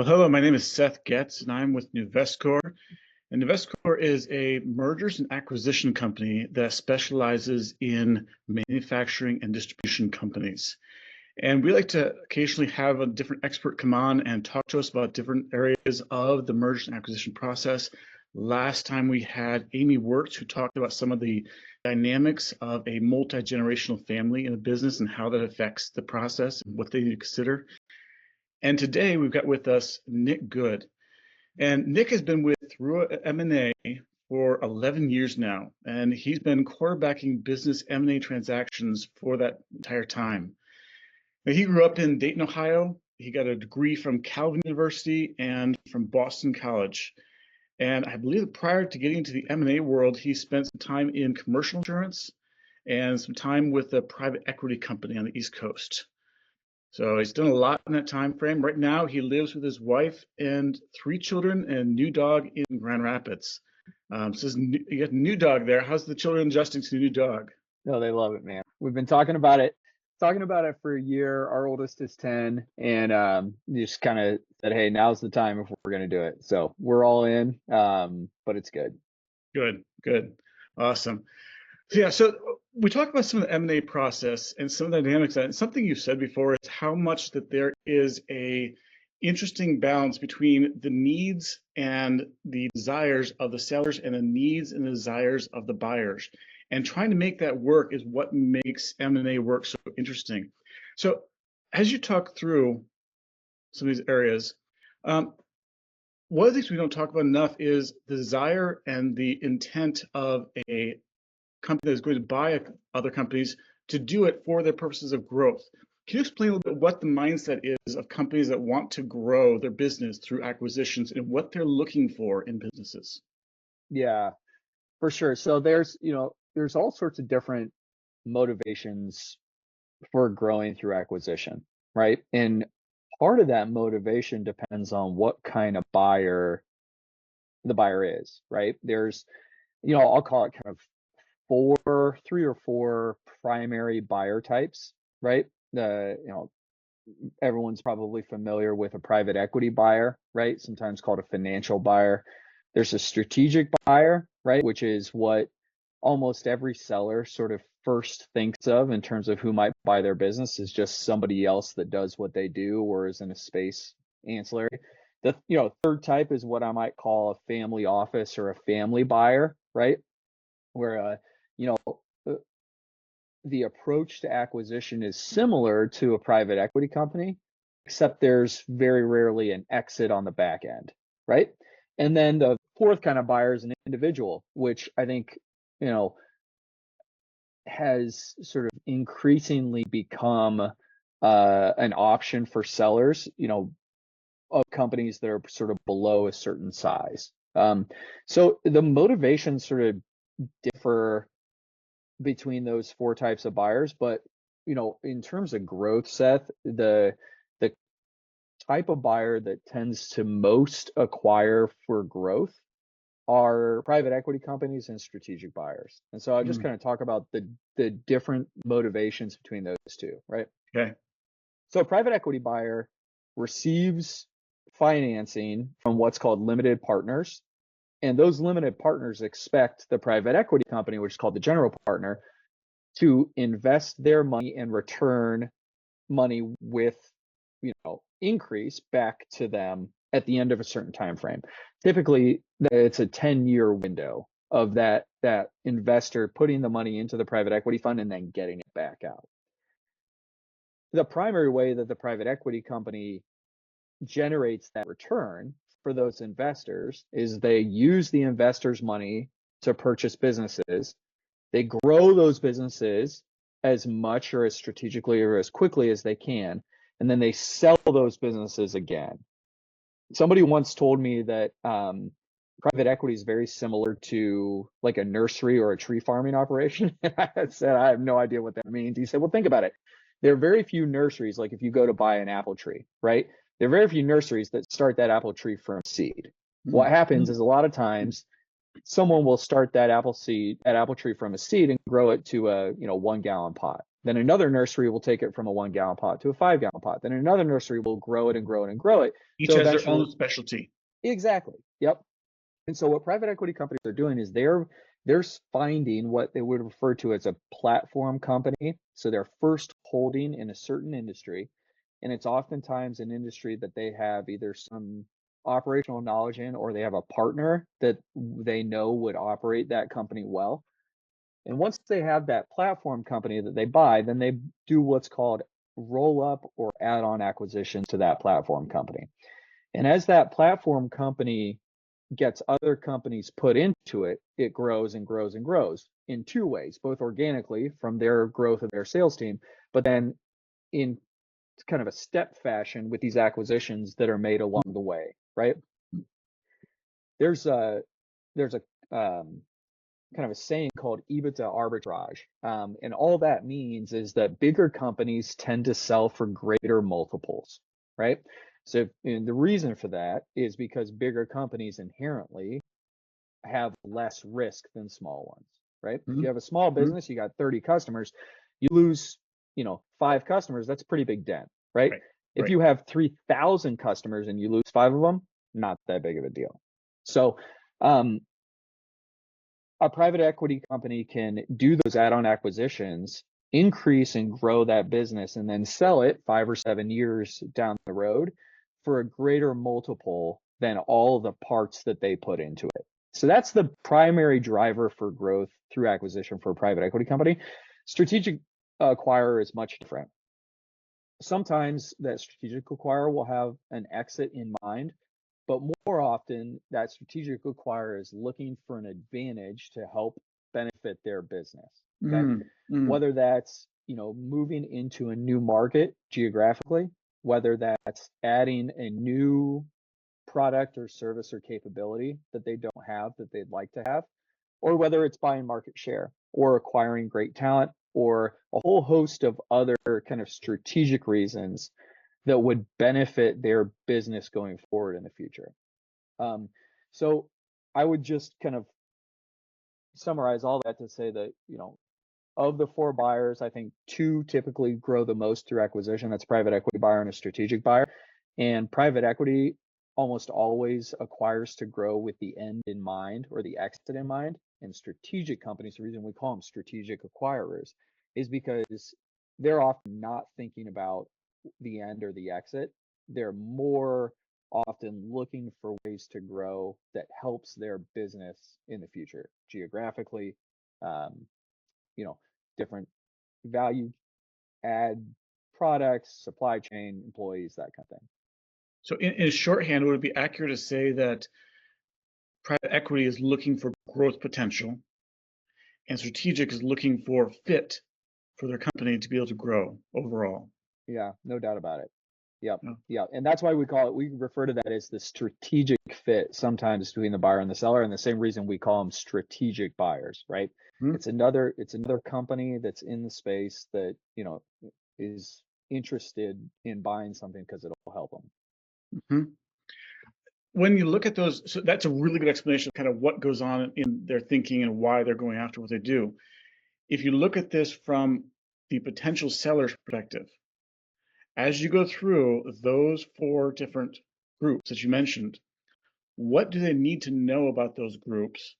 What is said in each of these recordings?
Well, hello, my name is Seth Getz, and I'm with NuVescor. And NuVescor is a mergers and acquisition company that specializes in manufacturing and distribution companies. And we like to occasionally have a different expert come on and talk to us about different areas of the mergers and acquisition process. Last time we had Amy Wertz, who talked about some of the dynamics of a multi-generational family in a business and how that affects the process and what they need to consider. And today we've got with us Nick Good. And Nick has been with through M&A for 11 years now, and he's been quarterbacking business M&A transactions for that entire time. Now, he grew up in Dayton, Ohio. He got a degree from Calvin University and from Boston College. And I believe that prior to getting into the M&A world, he spent some time in commercial insurance and some time with a private equity company on the East Coast. So he's done a lot in that time frame. Right now, he lives with his wife and 3 children and a new dog in Grand Rapids. You got a new dog there. How's the children adjusting to the new dog? No, they love it, man. We've been talking about it for a year. Our oldest is 10, and just kind of said, hey, now's the time if we're going to do it. So we're all in, but it's good. Good. Awesome. So we talked about some of the M&A process and some of the dynamics. And something you said before is how much that there is a interesting balance between the needs and the desires of the sellers and the needs and the desires of the buyers. And trying to make that work is what makes M&A work so interesting. So as you talk through some of these areas, one of the things we don't talk about enough is the desire and the intent of a company that is going to buy other companies to do it for their purposes of growth. Can you explain a little bit what the mindset is of companies that want to grow their business through acquisitions and what they're looking for in businesses? Yeah, for sure. So there's all sorts of different motivations for growing through acquisition, right? And part of that motivation depends on what kind of buyer the buyer is, right? There's, I'll call it kind of 3 or 4 primary buyer types, right? Everyone's probably familiar with a private equity buyer, right? Sometimes called a financial buyer. There's a strategic buyer, right? Which is what almost every seller sort of first thinks of in terms of who might buy their business, is just somebody else that does what they do or is in a space ancillary. The third type is what I might call a family office or a family buyer, right? Where the approach to acquisition is similar to a private equity company, except there's very rarely an exit on the back end, right? And then the fourth kind of buyer is an individual, which I think, has sort of increasingly become an option for sellers, of companies that are sort of below a certain size. So the motivations sort of differ between those 4 types of buyers, but in terms of growth, Seth, the type of buyer that tends to most acquire for growth are private equity companies and strategic buyers. And so I'll just kind of talk about the different motivations between those two, right? Okay. So a private equity buyer receives financing from what's called limited partners. And those limited partners expect the private equity company, which is called the general partner, to invest their money and return money with, increase back to them at the end of a certain time frame. Typically, it's a 10-year window of that investor putting the money into the private equity fund and then getting it back out. The primary way that the private equity company generates that return for those investors is they use the investors' money to purchase businesses. They grow those businesses as much or as strategically or as quickly as they can, and then they sell those businesses again. Somebody once told me that private equity is very similar to like a nursery or a tree farming operation. I said, I have no idea what that means. He said, well, think about it. There are very few nurseries, like if you go to buy an apple tree, right? There are very few nurseries that start that apple tree from seed. What happens is a lot of times someone will start that apple tree from a seed and grow it to a 1 gallon pot. Then another nursery will take it from a 1 gallon pot to a 5 gallon pot. Then another nursery will grow it and grow it and grow it. Each So has their eventually, own specialty. exactly. Yep. And so what private equity companies are doing is they're finding what they would refer to as a platform company. So they're first holding in a certain industry, and it's oftentimes an industry that they have either some operational knowledge in, or they have a partner that they know would operate that company well. And once they have that platform company that they buy, then they do what's called roll up or add on acquisitions to that platform company. And as that platform company gets other companies put into it, it grows and grows and grows in two ways, both organically from their growth of their sales team, but then in kind of a step fashion with these acquisitions that are made along the way, right? There's a kind of a saying called EBITDA arbitrage. And all that means is that bigger companies tend to sell for greater multiples, right? So and the reason for that is because bigger companies inherently have less risk than small ones, right? If Mm-hmm. you have a small business, you got 30 customers, you lose, 5 customers, that's a pretty big dent, right? Right. If Right. you have 3,000 customers and you lose 5 of them, not that big of a deal. So, a private equity company can do those add-on acquisitions, increase and grow that business, and then sell it 5 or 7 years down the road for a greater multiple than all the parts that they put into it. So that's the primary driver for growth through acquisition for a private equity company. Strategic acquirer is much different. Sometimes that strategic acquirer will have an exit in mind, but more often that strategic acquirer is looking for an advantage to help benefit their business. Okay. Mm-hmm. Whether that's, moving into a new market geographically, whether that's adding a new product or service or capability that they don't have that they'd like to have, or whether it's buying market share or acquiring great talent or a whole host of other kind of strategic reasons that would benefit their business going forward in the future. So I would just kind of summarize all that to say that, of the 4 buyers, I think 2 typically grow the most through acquisition. That's private equity buyer and a strategic buyer. And private equity almost always acquires to grow with the end in mind or the exit in mind. And strategic companies, the reason we call them strategic acquirers is because they're often not thinking about the end or the exit. They're more often looking for ways to grow that helps their business in the future, geographically, um, different value add products, supply chain, employees, that kind of thing. So in shorthand, would it be accurate to say that private equity is looking for growth potential and strategic is looking for fit for their company to be able to grow overall? Yeah, no doubt about it. Yep. Yeah. Yeah. And that's why we refer to that as the strategic fit sometimes between the buyer and the seller. And the same reason we call them strategic buyers, right? Mhm. It's another company that's in the space that, is interested in buying something because it'll help them. Mhm. When you look at those, so that's a really good explanation of kind of what goes on in their thinking and why they're going after what they do. If you look at this from the potential seller's perspective, as you go through those 4 different groups that you mentioned, what do they need to know about those groups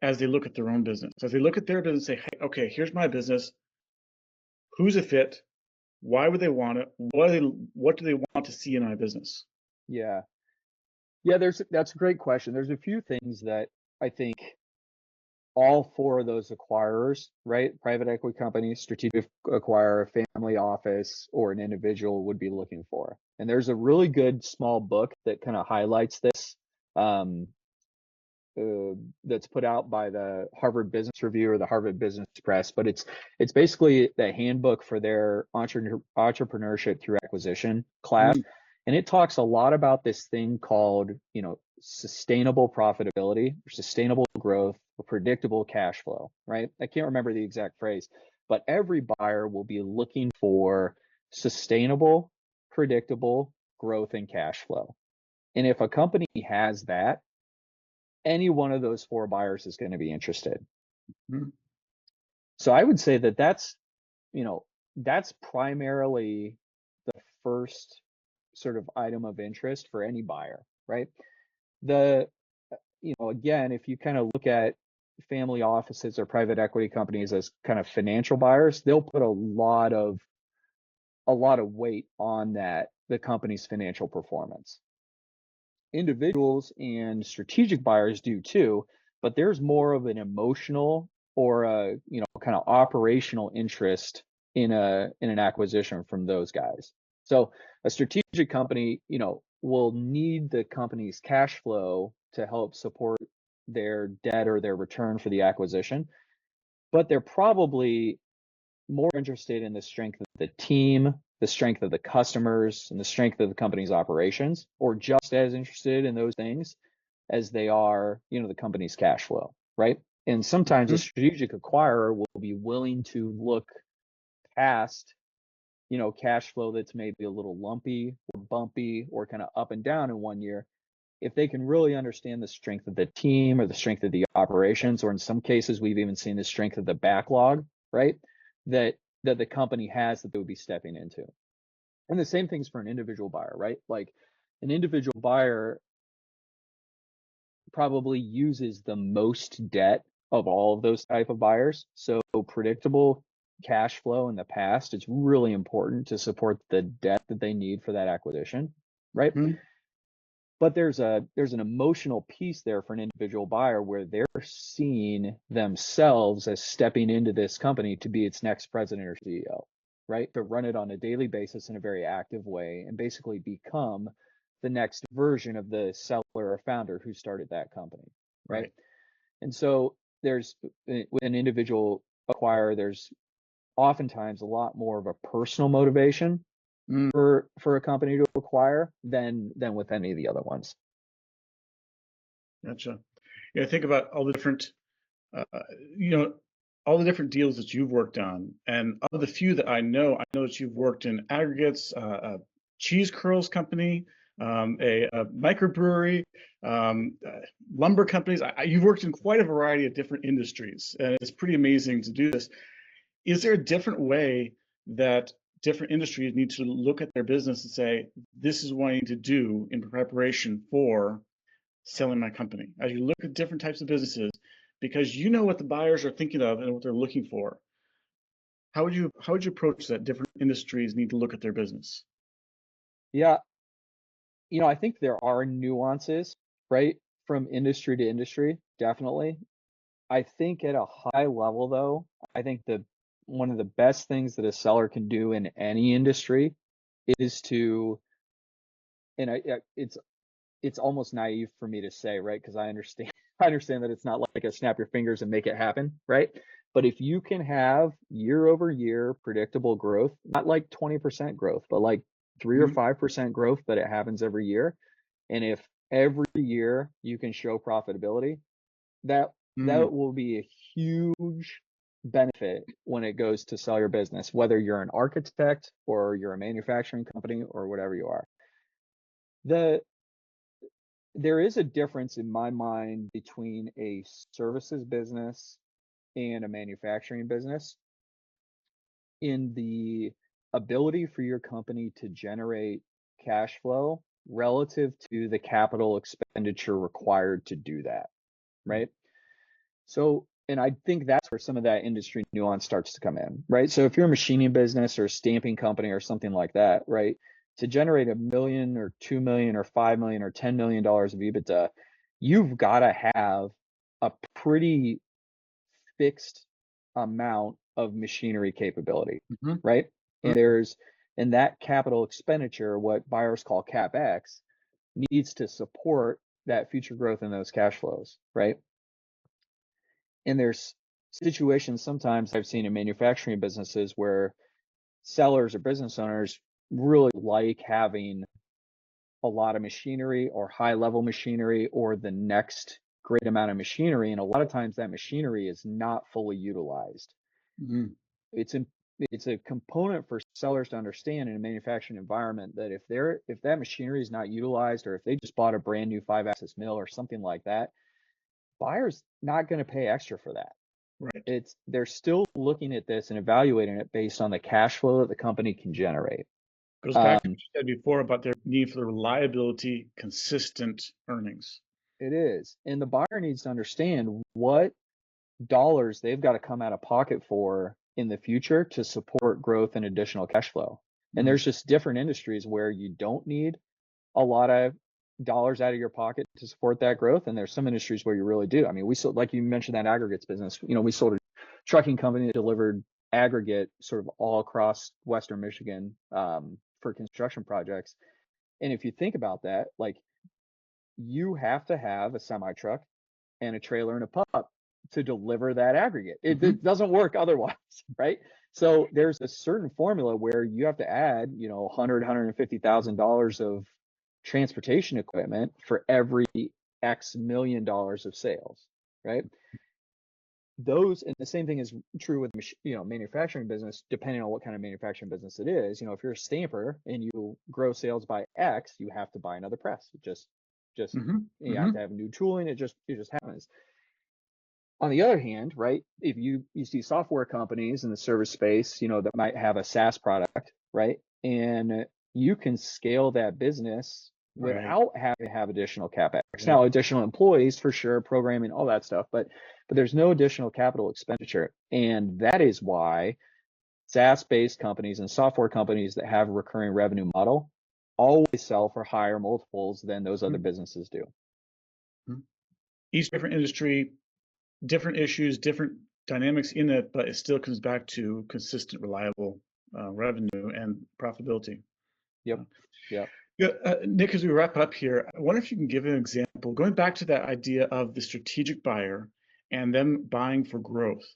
as they look at their own business? As they look at their business, say, hey, okay, here's my business. Who's a fit? Why would they want it? What do they want to see in my business? Yeah. Yeah, that's a great question. There's a few things that I think all 4 of those acquirers, right? Private equity companies, strategic acquirer, family office, or an individual would be looking for. And there's a really good small book that kind of highlights this, um, that's put out by the Harvard Business Review or the Harvard Business Press, but it's basically the handbook for their entrepreneurship through acquisition class. Mm, And it talks a lot about this thing called, sustainable profitability or sustainable growth or predictable cash flow, right? I can't remember the exact phrase, but every buyer will be looking for sustainable, predictable growth and cash flow. And if a company has that, any one of those four buyers is going to be interested. Mhm. So I would say that you know, that's primarily the first sort of item of interest for any buyer, right? The, again, if you kind of look at family offices or private equity companies as kind of financial buyers, they'll put a lot of weight on the company's financial performance. Individuals and strategic buyers do too, but there's more of an emotional or a kind of operational interest in an acquisition from those guys. So a strategic company, will need the company's cash flow to help support their debt or their return for the acquisition, but they're probably more interested in the strength of the team, the strength of the customers, and the strength of the company's operations, or just as interested in those things as they are, the company's cash flow, right? And sometimes a Mhm. strategic acquirer will be willing to look past, cash flow that's maybe a little lumpy or bumpy or kind of up and down in one year if they can really understand the strength of the team or the strength of the operations, or in some cases, we've even seen the strength of the backlog, right? That the company has that they would be stepping into. And the same thing's for an individual buyer, right? Like an individual buyer probably uses the most debt of all of those type of buyers. So predictable cash flow in the past is really important to support the debt that they need for that acquisition, right? Mhm. But there's an emotional piece there for an individual buyer where they're seeing themselves as stepping into this company to be its next president or CEO, right? To run it on a daily basis in a very active way and basically become the next version of the seller or founder who started that company, right? Right. And so with an individual acquirer, there's oftentimes a lot more of a personal motivation Mm. for a company to acquire than with any of the other ones. Gotcha. Yeah, think about all the different, uh, you know, all the different deals that you've worked on, and of the few that I know that you've worked in aggregates, a cheese curls company, a microbrewery, lumber companies. You've worked in quite a variety of different industries, and it's pretty amazing to do this. Is there a different way that different industries need to look at their business and say, this is what I need to do in preparation for selling my company? As you look at different types of businesses, because you know what the buyers are thinking of and what they're looking for, how would you approach that different industries need to look at their business? Yeah, I think there are nuances, right, from industry to industry, definitely. I think at a high level, though, I think the one of the best things that a seller can do in any industry is to, and it's almost naive for me to say, right? Because I understand I understand that it's not like a snap your fingers and make it happen, right? But if you can have year over year predictable growth, not like 20% growth, but like 3 or 5% growth, but it happens every year. And if every year you can show profitability, that Mm-hmm. that will be a huge benefit when it goes to sell your business, whether you're an architect or you're a manufacturing company or whatever you are. The There is a difference in my mind between a services business and a manufacturing business in the ability for your company to generate cash flow relative to the capital expenditure required to do that, right? So, and I think that's where some of that industry nuance starts to come in, right? So if you're a machining business or a stamping company or something like that, right? To generate 1 million or 2 million or 5 million or $10 million of EBITDA, you've got to have a pretty fixed amount of machinery capability, Mm-hmm. right? And and that capital expenditure, what buyers call CapEx, needs to support that future growth in those cash flows, right? And there's situations sometimes I've seen in manufacturing businesses where sellers or business owners really like having a lot of machinery or high level machinery or the next great amount of machinery. And a lot of times that machinery is not fully utilized. Mm-hmm. It's in, it's a component for sellers to understand in a manufacturing environment that if that machinery is not utilized, or if they just bought a brand new 5-axis mill or something like that, buyer's not going to pay extra for that. Right. They're still looking at this and evaluating it based on the cash flow that the company can generate. Goes back to what Um, you said before about their need for the reliability, consistent earnings. it is. And the buyer needs to understand what dollars they've got to come out of pocket for in the future to support growth and additional cash flow. And Mm-hmm. there's just different industries where you don't need a lot of dollars out of your pocket to support that growth. And there's some industries where you really do. I mean, we sold, like you mentioned, that aggregates business. We sold a trucking company that delivered aggregate sort of all across Western Michigan for construction projects. And if you think about that, like you have to have a semi truck and a trailer and a pup to deliver that aggregate. It doesn't work otherwise, right? So there's a certain formula where you have to add, $150,000 of transportation equipment for every X million dollars of sales, right? Those, and the same thing is true with manufacturing business, depending on what kind of manufacturing business it is. If you're a stamper and you grow sales by X, you have to buy another press. You have to have new tooling. It just happens. On the other hand, right, if you see software companies in the service space, that might have a SaaS product, right, and you can scale that business Right. without having to have additional capex. Yep. Now, additional employees for sure, programming, all that stuff, but there's no additional capital expenditure, and that is why SaaS-based companies and software companies that have a recurring revenue model always sell for higher multiples than those other businesses do. Each different industry, different issues, different dynamics in it, but it still comes back to consistent, reliable revenue and profitability. Yep. Yeah, Nick, as we wrap up here, I wonder if you can give an example, going back to that idea of the strategic buyer and them buying for growth.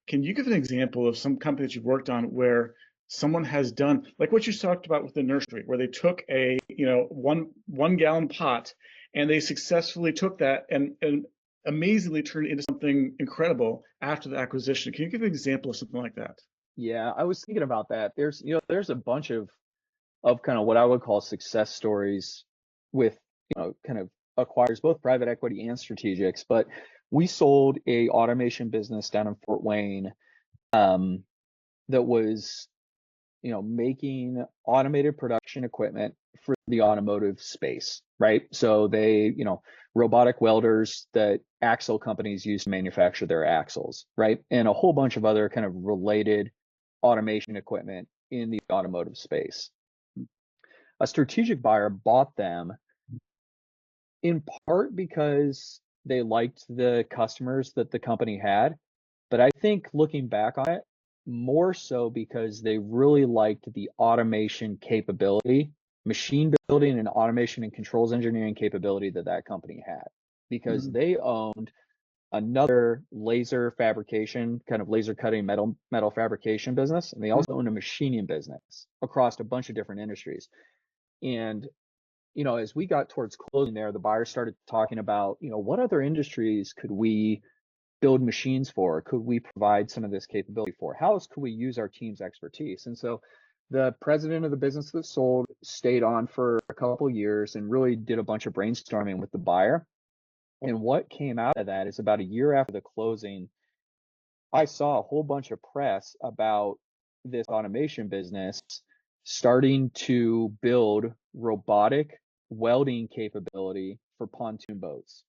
Can you give an example of some company that you've worked on where someone has done, like what you talked about with the nursery, where they took a, 1 gallon pot and they successfully took that and amazingly turned it into something incredible after the acquisition? Can you give an example of something like that? Yeah, I was thinking about that. There's a bunch of kind of what I would call success stories with, kind of acquires both private equity and strategics. But we sold a automation business down in Fort Wayne that was, making automated production equipment for the automotive space, right? So they, robotic welders that axle companies use to manufacture their axles, right? And a whole bunch of other kind of related automation equipment in the automotive space. A strategic buyer bought them in part because they liked the customers that the company had, but I think looking back on it, more so because they really liked the automation capability, machine building and automation and controls engineering capability that company had, because they owned another laser fabrication, kind of laser cutting metal fabrication business, and they also owned a machining business across a bunch of different industries. And as we got towards closing there, the buyer started talking about, what other industries could we build machines for? Could we provide some of this capability for? How else could we use our team's expertise? And so the president of the business that sold stayed on for a couple of years and really did a bunch of brainstorming with the buyer. And what came out of that is about a year after the closing, I saw a whole bunch of press about this automation business starting to build robotic welding capability for pontoon boats.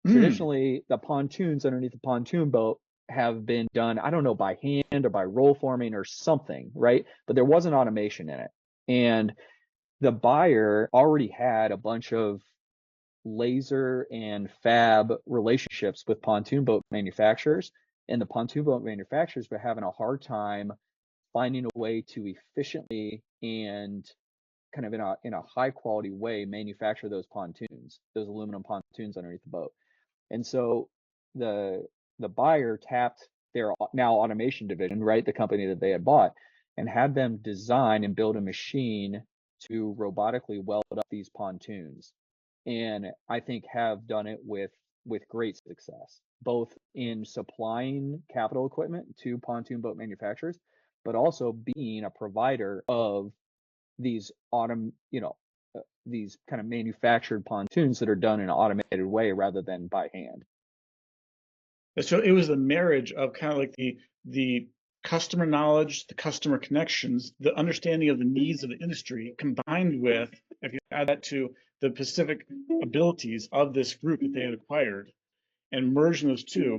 Traditionally, the pontoons underneath the pontoon boat have been done, I don't know, by hand or by roll forming or something, right? But there wasn't automation in it. And the buyer already had a bunch of laser and fab relationships with pontoon boat manufacturers. And the pontoon boat manufacturers were having a hard time finding a way to efficiently and kind of in a high quality way manufacture those pontoons, those aluminum pontoons underneath the boat. And so the buyer tapped their now automation division, right, the company that they had bought, and had them design and build a machine to robotically weld up these pontoons. And I think have done it with great success, both in supplying capital equipment to pontoon boat manufacturers, but also being a provider of these these kind of manufactured pontoons that are done in an automated way rather than by hand. So it was the marriage of kind of like the customer knowledge, the customer connections, the understanding of the needs of the industry, combined with, if you add that to the specific abilities of this group that they had acquired, and merging those two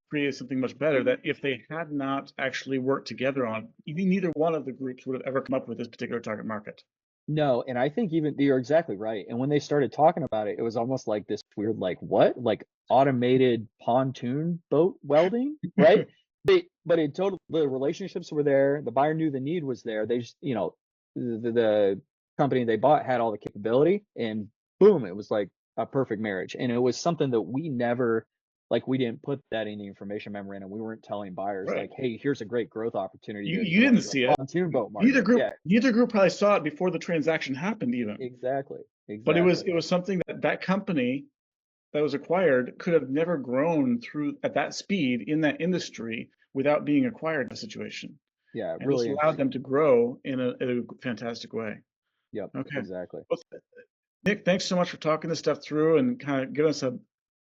created something much better that if they had not actually worked together on, neither one of the groups would have ever come up with this particular target market. No, and I think even you're exactly right. And when they started talking about it, it was almost like this weird, like, what? Like automated pontoon boat welding, right? But it total the relationships were there. The buyer knew the need was there. They just, the company they bought had all the capability, and boom, it was like a perfect marriage. And it was something that we never, like, we didn't put that in the information memorandum. We weren't telling buyers Right. like, hey, here's a great growth opportunity You to didn't enter see the it. pontoon boat Neither market. group Yeah, neither group probably saw it before the transaction happened even. exactly. But Exactly. it was something that company that was acquired could have never grown through at that speed in that industry without being acquired in a situation. Yeah, And this really allowed them interesting. to grow in a fantastic way. Yep, Okay. exactly. Well, Nick, thanks so much for talking this stuff through and kind of giving us an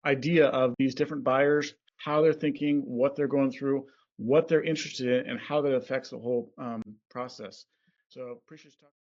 idea of these different buyers, how they're thinking, what they're going through, what they're interested in, and how that affects the whole process. So appreciate you talking.